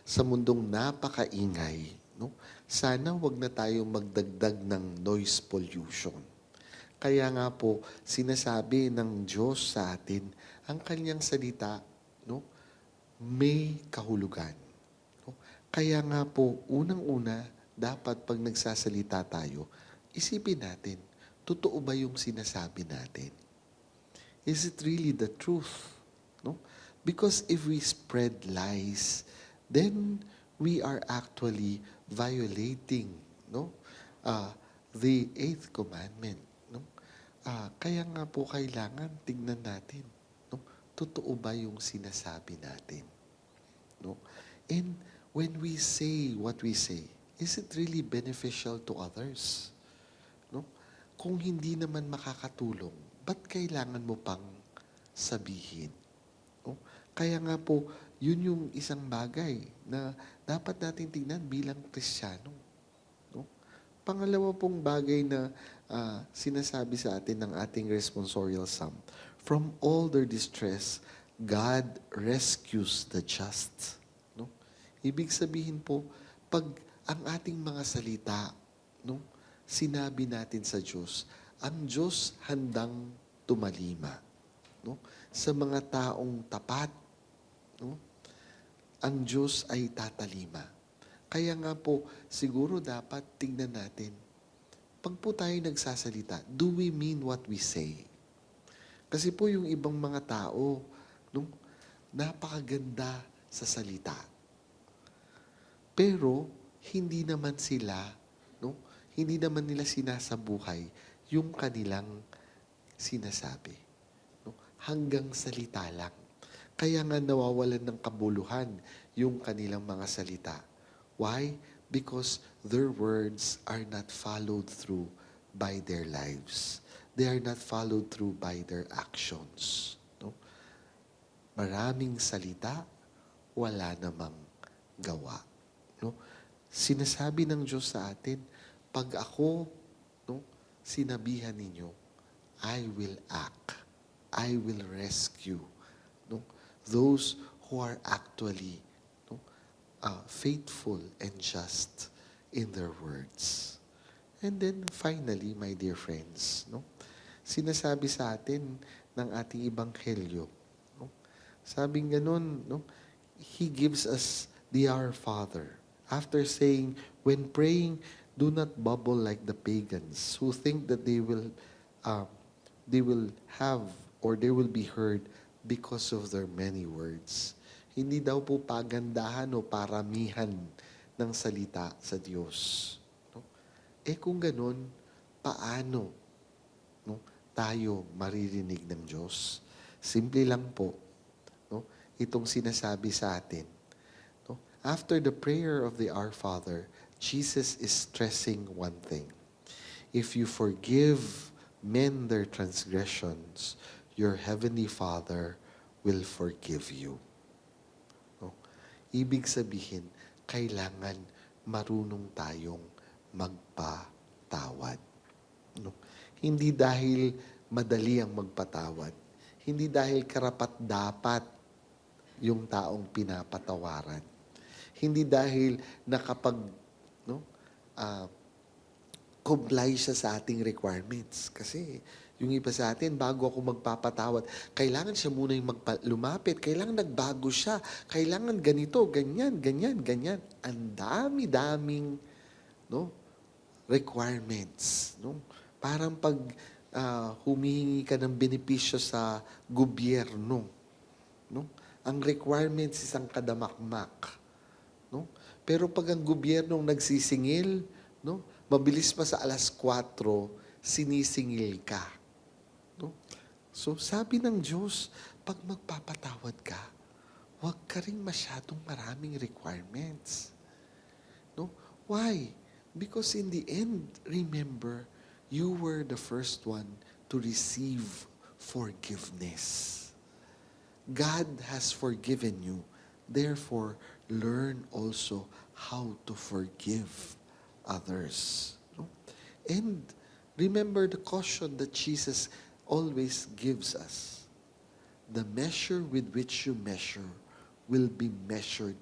sa mundong napakaingay, no? Sana wag na tayong magdagdag ng noise pollution. Kaya nga po, sinasabi ng Diyos sa atin, ang kanyang salita, no, may kahulugan. No? Kaya nga po, unang-una, dapat pag nagsasalita tayo, isipin natin, totoo ba yung sinasabi natin? Is it really the truth? No? Because if we spread lies, then we are actually violating, no, uh, the eighth commandment. No? Kaya nga po kailangan tignan natin, no, totoo ba yung sinasabi natin? No? And when we say what we say, is it really beneficial to others? No? Kung hindi naman makakatulong, ba't kailangan mo pang sabihin? No? Kaya nga po, yun yung isang bagay na dapat natin tingnan bilang Kristiyano. No? Pangalawa pong bagay na sinasabi sa atin ng ating responsorial psalm, from all their distress, God rescues the just. No? Ibig sabihin po, pag ang ating mga salita, no, sinabi natin sa Diyos, ang Diyos handang tumalima, no, sa mga taong tapat, no, ang Diyos ay tatalima. Kaya nga po, siguro dapat tingnan natin, pag po tayo nagsasalita, do we mean what we say? Kasi po yung ibang mga tao, no, napakaganda sa salita. Pero, hindi naman sila, no, hindi naman nila sinasabuhay yung kanilang sinasabi. No? Hanggang salita lang. Kaya nga nawawalan ng kabuluhan yung kanilang mga salita. Why? Because their words are not followed through by their lives. They are not followed through by their actions. No? Maraming salita, wala namang gawa. No? Sinasabi ng Diyos sa atin, pag ako, no, sinabihan ninyo, I will act. I will rescue, no, those who are actually, no, faithful and just in their words. And then finally, my dear friends, no, sinasabi sa atin ng ating ebanghelyo, no, sabing ganun, no, He gives us the Our Father. After saying, when praying, do not bubble like the pagans who think that they will have or they will be heard because of their many words. Hindi daw po pagandahan o paramihan ng salita sa Diyos. No? Kung ganun, paano, no, tayo maririnig ng Diyos? Simple lang po, no, itong sinasabi sa atin. No? After the prayer of the Our Father, Jesus is stressing one thing. If you forgive men their transgressions, your heavenly Father will forgive you. No? Ibig sabihin, kailangan marunong tayong magpatawad. No? Hindi dahil madali ang magpatawad. Hindi dahil karapat-dapat yung taong pinapatawaran. Hindi dahil comply siya sa ating requirements. Kasi yung iba sa atin, bago ako magpapatawad, kailangan siya muna yung lumapit. Kailangan nagbago siya. Kailangan ganito, ganyan, ganyan, ganyan. Ang dami-daming, no, requirements. No? Parang pag humihingi ka ng benepisyo sa gobyerno, no? Ang requirements isang kadamakmak. No? Pero pag ang gobyernong nagsisingil, no, mabilis pa sa 4:00, sinisingil ka. No? So, sabi ng Diyos, pag magpapatawad ka, huwag ka rin masyadong maraming requirements. No? Why? Because in the end, remember, you were the first one to receive forgiveness. God has forgiven you. Therefore, learn also how to forgive others. No? And remember the caution that Jesus always gives us. The measure with which you measure will be measured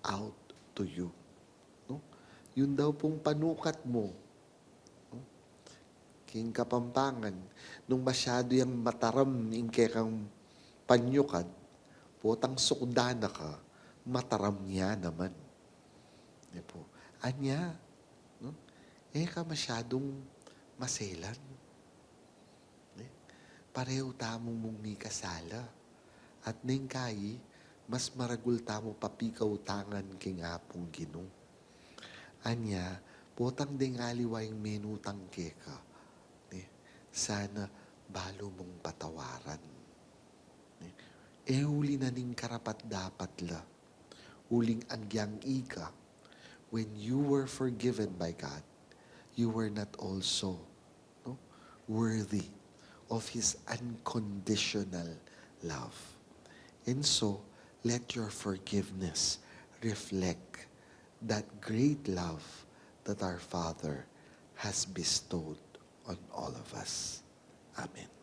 out to you. No? Yun daw pong panukat mo, no? King Kapampangan, nung masyado yung mataram ingke kang panyukad, potang sukdana ka, mataram niya naman. Di po. Anya, no? Ka masyadong maselan. Pareho tamong mong ni kasala. At ning kayi, mas maragul tamo papikaw tangan king apong ginong. Anya, potang dingaliwayng menutang keka. Sana balo mong patawaran. Huli na ning karapat dapat la. Uling agyang ika. When you were forgiven by God, you were not also worthy of His unconditional love. And so, let your forgiveness reflect that great love that our Father has bestowed on all of us. Amen.